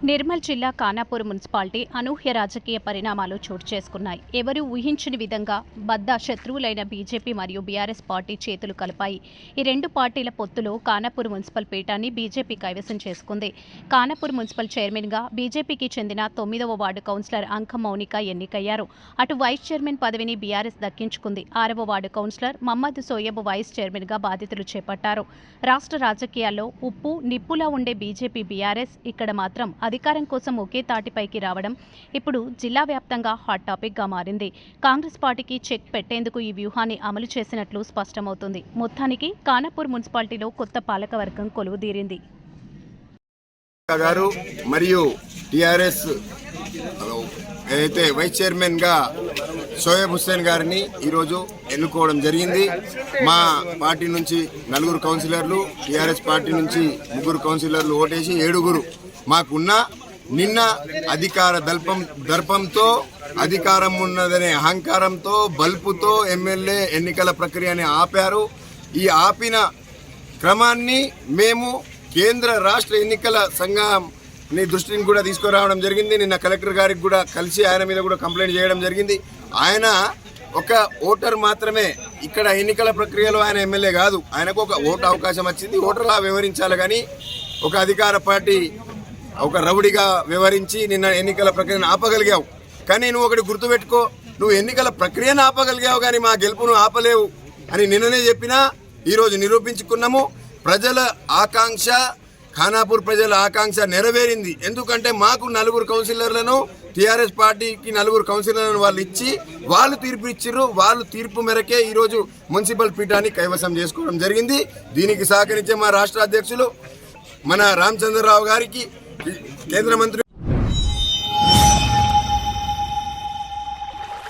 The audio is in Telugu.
నిర్మల్ జిల్లా ఖానాపూర్ మున్సిపాలిటీ అనూహ్య రాజకీయ పరిణామాలు చోటు చేసుకున్నాయి. ఎవరూ ఊహించని విధంగా బద్ద శత్రువులైన బీజేపీ మరియు బీఆర్ఎస్ పార్టీ చేతులు కలిపాయి. ఈ రెండు పార్టీల పొత్తులో ఖానాపూర్ మున్సిపల్ పీఠాన్ని బీజేపీ కైవసం చేసుకుంది. ఖానాపూర్ మున్సిపల్ చైర్మన్గా బీజేపీకి చెందిన 9వ వార్డు కౌన్సిలర్ అంక మౌనిక ఎన్నికయ్యారు. అటు వైస్ చైర్మన్ పదవిని బీఆర్ఎస్ దక్కించుకుంది. 6వ ward councillor Mohammed Soyab vice చైర్మన్గా బాధ్యతలు చేపట్టారు. రాష్ట్ర రాజకీయాల్లో ఉప్పు నిప్పులా ఉండే బీజేపీ బీఆర్ఎస్ ఇక్కడ మాత్రం అధికారం కోసం ఒకే తాటిపైకి రావడం ఇప్పుడు జిల్లా వ్యాప్తంగా హాట్ టాపిక్గా మారింది. కాంగ్రెస్ పార్టీకి చెక్ పెట్టేందుకు ఈ వ్యూహాన్ని అమలు చేసినట్లు స్పష్టమవుతుంది. మొత్తానికి ఖానాపూర్ మున్సిపాలిటీలో కొత్త పాలకవర్గం కొలువుదీరింది. మరియు టిఆర్ఎస్ అయితే వైస్ చైర్మన్ గా షోయబ్ హుస్సేన్ గారిని ఈరోజు ఎన్నుకోవడం జరిగింది. మా పార్టీ నుంచి 4 కౌన్సిలర్లు, టిఆర్ఎస్ పార్టీ నుంచి 3 కౌన్సిలర్లు ఓటేసి 7 మాకున్న నిన్న అధికార దర్పంతో అధికారం ఉన్నదనే అహంకారంతో బల్పుతో ఎమ్మెల్యే ఎన్నికల ప్రక్రియని ఆపారు. ఈ ఆపిన క్రమాన్ని మేము కేంద్ర రాష్ట్ర ఎన్నికల సంఘాన్ని దృష్టిని కూడా తీసుకురావడం జరిగింది. నిన్న కలెక్టర్ గారికి కూడా కలిసి ఆయన మీద కూడా కంప్లైంట్ చేయడం జరిగింది. ఆయన ఒక ఓటర్ మాత్రమే, ఇక్కడ ఎన్నికల ప్రక్రియలో ఆయన ఎమ్మెల్యే కాదు. ఆయనకు ఒక ఓటు అవకాశం వచ్చింది, ఓటర్లా వ్యవహరించాలి. కానీ ఒక అధికార పార్టీ ఒక రౌడీగా వ్యవహరించి నిన్న ఎన్నికల ప్రక్రియను ఆపగలిగావు. కానీ నువ్వు ఒకటి గుర్తుపెట్టుకో, నువ్వు ఎన్నికల ప్రక్రియను ఆపగలిగావు కానీ మా గెలుపును ఆపలేవు అని నిన్ననే చెప్పినా ఈరోజు నిరూపించుకున్నాము. ప్రజల ఆకాంక్ష, ఖానాపూర్ ప్రజల ఆకాంక్ష నెరవేరింది. ఎందుకంటే మాకు 4 కౌన్సిలర్లను, టీఆర్ఎస్ పార్టీకి 4 కౌన్సిలర్లను వాళ్ళు ఇచ్చి వాళ్ళు తీర్పు ఇచ్చిర్రు. వాళ్ళు తీర్పు మేరకే ఈరోజు మున్సిపల్ పీఠాన్ని కైవసం చేసుకోవడం జరిగింది. దీనికి సహకరించే మా రాష్ట్ర అధ్యక్షులు మన రామచంద్రరావు గారికి, కేంద్ర మంత్రి